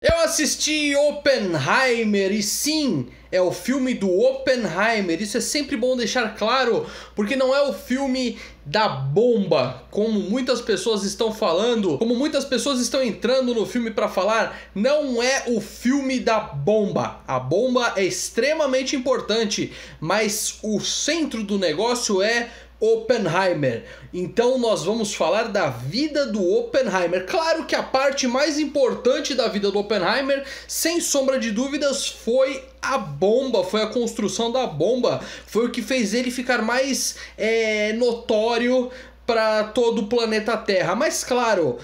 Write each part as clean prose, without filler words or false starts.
Eu assisti Oppenheimer e sim, é o filme do Oppenheimer. Isso é sempre bom deixar claro, porque não é o filme da bomba, como muitas pessoas estão falando, como muitas pessoas estão entrando no filme para falar. Não é o filme da bomba. A bomba é extremamente importante, mas o centro do negócio é Oppenheimer. Então nós vamos falar da vida do Oppenheimer. Claro que a parte mais importante da vida do Oppenheimer, sem sombra de dúvidas, foi a bomba, foi a construção da bomba, foi o que fez ele ficar mais notório para todo o planeta Terra. Mas claro,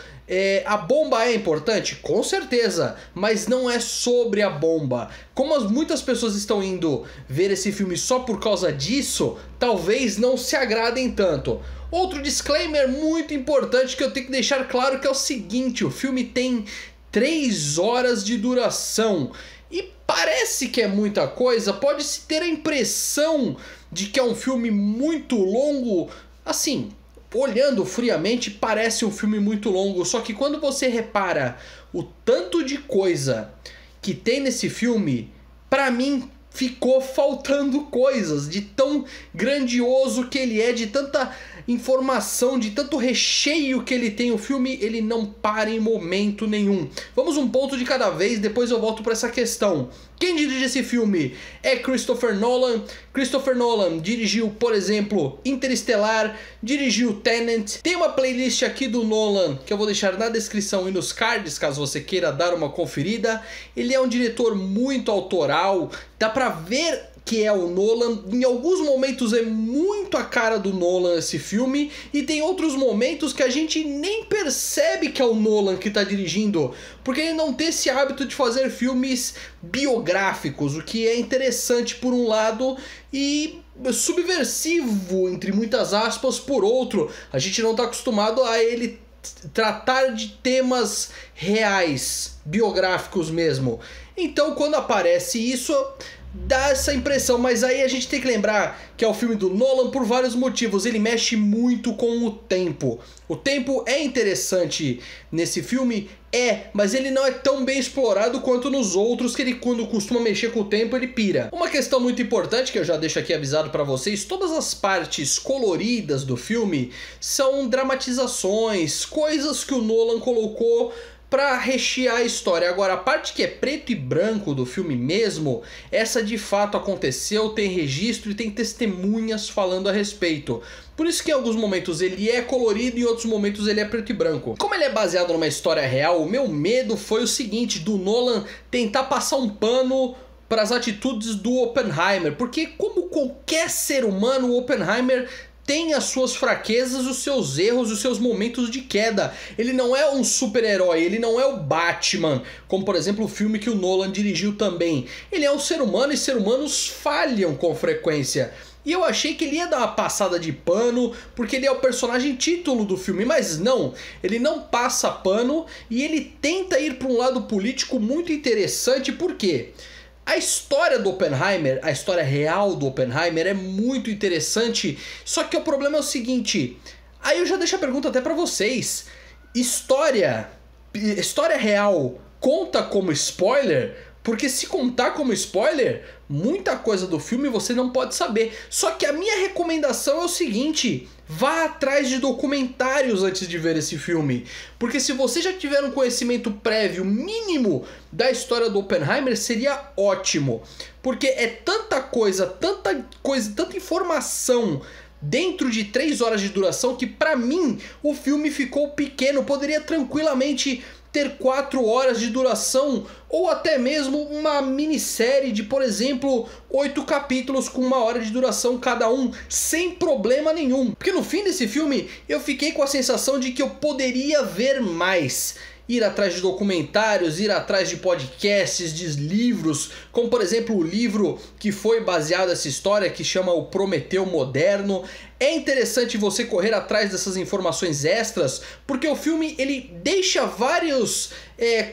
a bomba é importante? Com certeza, mas não é sobre a bomba. Como muitas pessoas estão indo ver esse filme só por causa disso, talvez não se agradem tanto. Outro disclaimer muito importante que eu tenho que deixar claro que é o seguinte: o filme tem 3 horas de duração. E parece que é muita coisa, pode-se ter a impressão de que é um filme muito longo. Assim, olhando friamente, parece um filme muito longo, só que quando você repara o tanto de coisa que tem nesse filme, pra mim ficou faltando coisas, de tão grandioso que ele é, de tanta informação, de tanto recheio que ele tem. O filme, ele não para em momento nenhum. Vamos um ponto de cada vez, depois eu volto para essa questão. Quem dirige esse filme é Christopher Nolan. Christopher Nolan dirigiu, por exemplo, Interestelar, dirigiu Tenet. Tem uma playlist aqui do Nolan que eu vou deixar na descrição e nos cards, caso você queira dar uma conferida. Ele é um diretor muito autoral, dá pra ver que é o Nolan. Em alguns momentos é muito a cara do Nolan esse filme, e tem outros momentos que a gente nem percebe que é o Nolan que está dirigindo, porque ele não tem esse hábito de fazer filmes biográficos, o que é interessante por um lado e subversivo, entre muitas aspas, por outro. A gente não está acostumado a ele tratar de temas reais, biográficos mesmo. Então quando aparece isso, dá essa impressão, mas aí a gente tem que lembrar que é o filme do Nolan por vários motivos. Ele mexe muito com o tempo. O tempo é interessante nesse filme, mas ele não é tão bem explorado quanto nos outros, que ele, quando costuma mexer com o tempo, ele pira. Uma questão muito importante que eu já deixo aqui avisado pra vocês: todas as partes coloridas do filme são dramatizações, coisas que o Nolan colocou pra rechear a história. Agora, a parte que é preto e branco do filme mesmo, essa de fato aconteceu, tem registro e tem testemunhas falando a respeito. Por isso que em alguns momentos ele é colorido e em outros momentos ele é preto e branco. Como ele é baseado numa história real, o meu medo foi o seguinte: do Nolan tentar passar um pano para as atitudes do Oppenheimer, porque como qualquer ser humano, o Oppenheimer tem as suas fraquezas, os seus erros, os seus momentos de queda. Ele não é um super-herói, ele não é o Batman, como por exemplo o filme que o Nolan dirigiu também. Ele é um ser humano e seres humanos falham com frequência. E eu achei que ele ia dar uma passada de pano, porque ele é o personagem título do filme, mas não, ele não passa pano e ele tenta ir para um lado político muito interessante. Por quê? A história do Oppenheimer, a história real do Oppenheimer é muito interessante, só que o problema é o seguinte, aí eu já deixo a pergunta até pra vocês: história real conta como spoiler? Porque se contar como spoiler, muita coisa do filme você não pode saber. Só que a minha recomendação é o seguinte: vá atrás de documentários antes de ver esse filme. Porque se você já tiver um conhecimento prévio mínimo da história do Oppenheimer, seria ótimo. Porque é tanta coisa, tanta informação dentro de 3 horas de duração, que pra mim o filme ficou pequeno. Poderia tranquilamente ter 4 horas de duração, ou até mesmo uma minissérie de, por exemplo, 8 capítulos com 1 hora de duração cada um, sem problema nenhum. Porque no fim desse filme eu fiquei com a sensação de que eu poderia ver mais. Ir atrás de documentários, ir atrás de podcasts, de livros, como por exemplo o livro que foi baseado nessa história, que chama O Prometeu Moderno. É interessante você correr atrás dessas informações extras, porque o filme ele deixa vários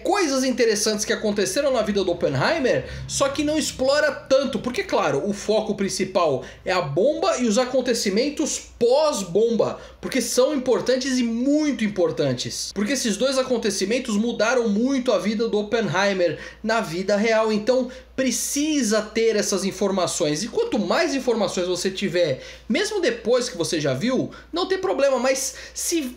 coisas interessantes que aconteceram na vida do Oppenheimer, só que não explora tanto, porque claro, o foco principal é a bomba e os acontecimentos pós-bomba, porque são importantes e muito importantes, porque esses dois acontecimentos mudaram muito a vida do Oppenheimer na vida real, então precisa ter essas informações, e quanto mais informações você tiver, mesmo depois que você já viu, não tem problema, mas se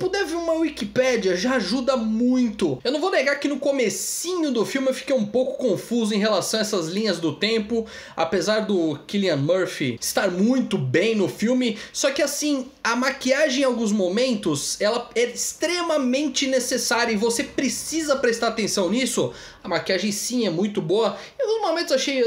puder ver uma Wikipédia já ajuda muito. Eu não vou negar que no comecinho do filme eu fiquei um pouco confuso em relação a essas linhas do tempo, apesar do Cillian Murphy estar muito bem no filme, só que assim, a maquiagem em alguns momentos, ela é extremamente necessária e você precisa prestar atenção nisso. A maquiagem sim é muito boa, em alguns momentos achei,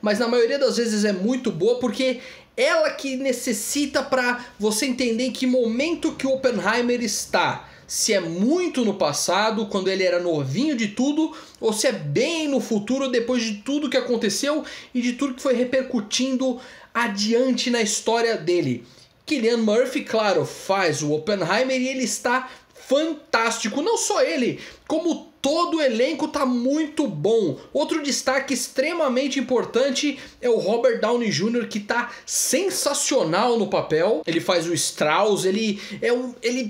mas na maioria das vezes é muito boa porque ela que necessita para você entender em que momento que o Oppenheimer está. Se é muito no passado, quando ele era novinho de tudo, ou se é bem no futuro, depois de tudo que aconteceu e de tudo que foi repercutindo adiante na história dele. Cillian Murphy, claro, faz o Oppenheimer e ele está fantástico. Não só ele, como todo o elenco tá muito bom. Outro destaque extremamente importante é o Robert Downey Jr., que tá sensacional no papel. Ele faz o Strauss, ele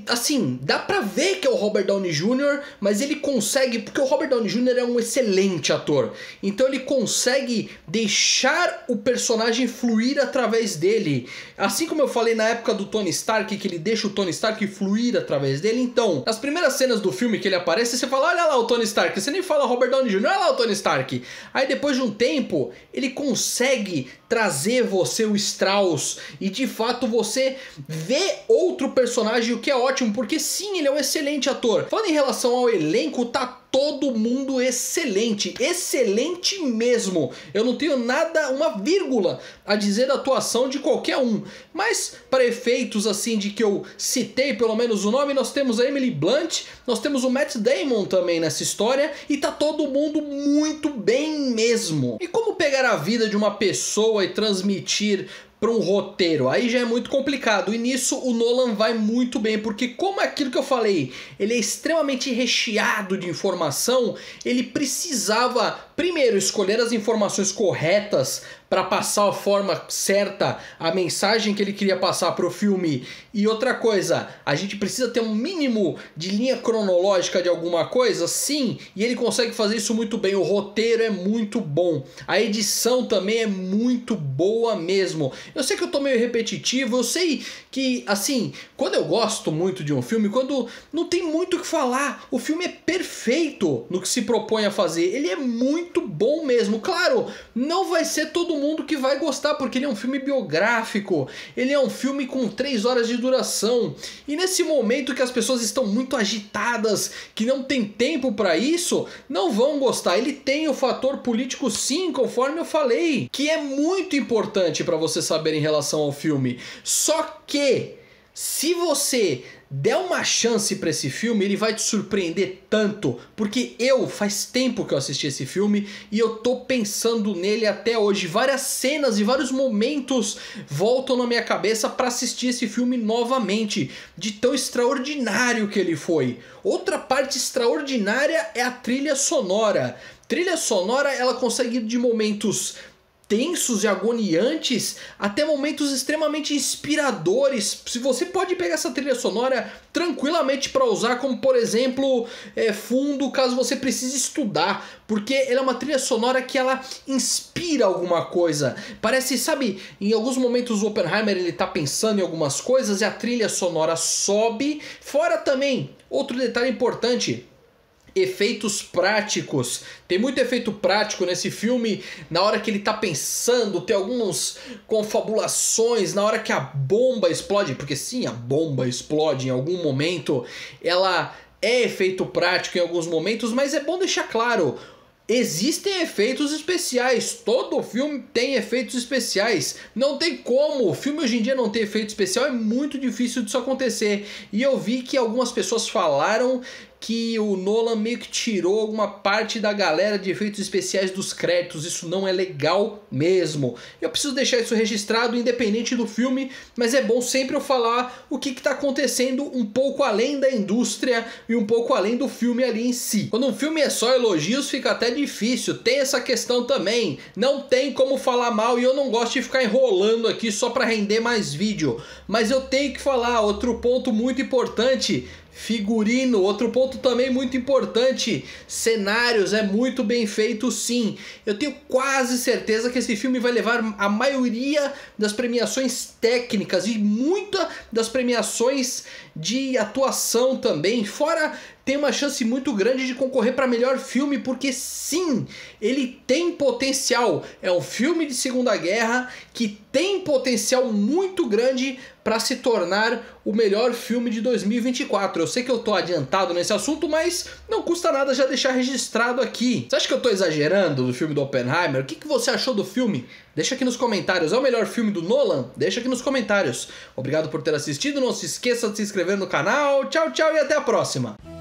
assim, dá pra ver que é o Robert Downey Jr., mas ele consegue, porque o Robert Downey Jr. é um excelente ator. Então ele consegue deixar o personagem fluir através dele. Assim como eu falei na época do Tony Stark, que ele deixa o Tony Stark fluir através dele. Então, nas primeiras cenas do filme que ele aparece, você fala, olha lá o Tony Stark, você nem fala Robert Downey Jr., olha lá o Tony Stark. Aí depois de um tempo, ele consegue trazer você o Strauss e de fato você vê outro personagem, o que é ótimo, porque sim, ele é um excelente ator. Falando em relação ao elenco, tá todo mundo excelente, excelente mesmo. Eu não tenho nada, uma vírgula a dizer da atuação de qualquer um, mas para efeitos assim de que eu citei pelo menos o nome, nós temos a Emily Blunt, nós temos o Matt Damon também nessa história e tá todo mundo muito bem mesmo. E como pegar a vida de uma pessoa e transmitir para um roteiro? Aí já é muito complicado, e nisso o Nolan vai muito bem, porque como é aquilo que eu falei, ele é extremamente recheado de informação, ele precisava primeiro escolher as informações corretas para passar a forma certa, a mensagem que ele queria passar para o filme. E outra coisa, a gente precisa ter um mínimo de linha cronológica de alguma coisa, sim, e ele consegue fazer isso muito bem. O roteiro é muito bom, a edição também é muito boa mesmo. Eu sei que eu tô meio repetitivo, eu sei que, assim, quando eu gosto muito de um filme, quando não tem muito o que falar, o filme é perfeito no que se propõe a fazer, ele é muito bom mesmo. Claro, não vai ser todo mundo que vai gostar, porque ele é um filme biográfico, ele é um filme com 3 horas de duração, e nesse momento que as pessoas estão muito agitadas, que não tem tempo para isso, não vão gostar. Ele tem o fator político sim, conforme eu falei, que é muito importante para você saber em relação ao filme. Só que se você der uma chance para esse filme, ele vai te surpreender tanto, porque faz tempo que eu assisti esse filme e eu tô pensando nele até hoje. Várias cenas e vários momentos voltam na minha cabeça para assistir esse filme novamente, de tão extraordinário que ele foi. Outra parte extraordinária é a trilha sonora. Trilha sonora, ela consegue ir de momentos tensos e agoniantes até momentos extremamente inspiradores. Se você pode pegar essa trilha sonora tranquilamente para usar como, por exemplo, fundo caso você precise estudar, porque ela é uma trilha sonora que ela inspira alguma coisa. Parece, sabe, em alguns momentos o Oppenheimer ele tá pensando em algumas coisas e a trilha sonora sobe. Fora também, outro detalhe importante, efeitos práticos. Tem muito efeito prático nesse filme. Na hora que ele tá pensando, tem algumas confabulações, na hora que a bomba explode, porque sim, a bomba explode em algum momento, ela é efeito prático em alguns momentos, mas é bom deixar claro, existem efeitos especiais, todo filme tem efeitos especiais, não tem como, o filme hoje em dia não ter efeito especial, é muito difícil disso acontecer. E eu vi que algumas pessoas falaram que o Nolan meio que tirou alguma parte da galera de efeitos especiais dos créditos. Isso não é legal mesmo. Eu preciso deixar isso registrado independente do filme, mas é bom sempre eu falar o que está acontecendo um pouco além da indústria e um pouco além do filme ali em si. Quando um filme é só elogios fica até difícil, tem essa questão também. Não tem como falar mal e eu não gosto de ficar enrolando aqui só para render mais vídeo. Mas eu tenho que falar, outro ponto muito importante, figurino, outro ponto também muito importante, cenários, é muito bem feito sim. Eu tenho quase certeza que esse filme vai levar a maioria das premiações técnicas e muitas das premiações de atuação também, fora tem uma chance muito grande de concorrer para melhor filme, porque sim, ele tem potencial. É um filme de Segunda Guerra que tem potencial muito grande para se tornar o melhor filme de 2024. Eu sei que eu tô adiantado nesse assunto, mas não custa nada já deixar registrado aqui. Você acha que eu tô exagerando do filme do Oppenheimer? O que você achou do filme? Deixa aqui nos comentários. É o melhor filme do Nolan? Deixa aqui nos comentários. Obrigado por ter assistido. Não se esqueça de se inscrever no canal. Tchau, tchau e até a próxima.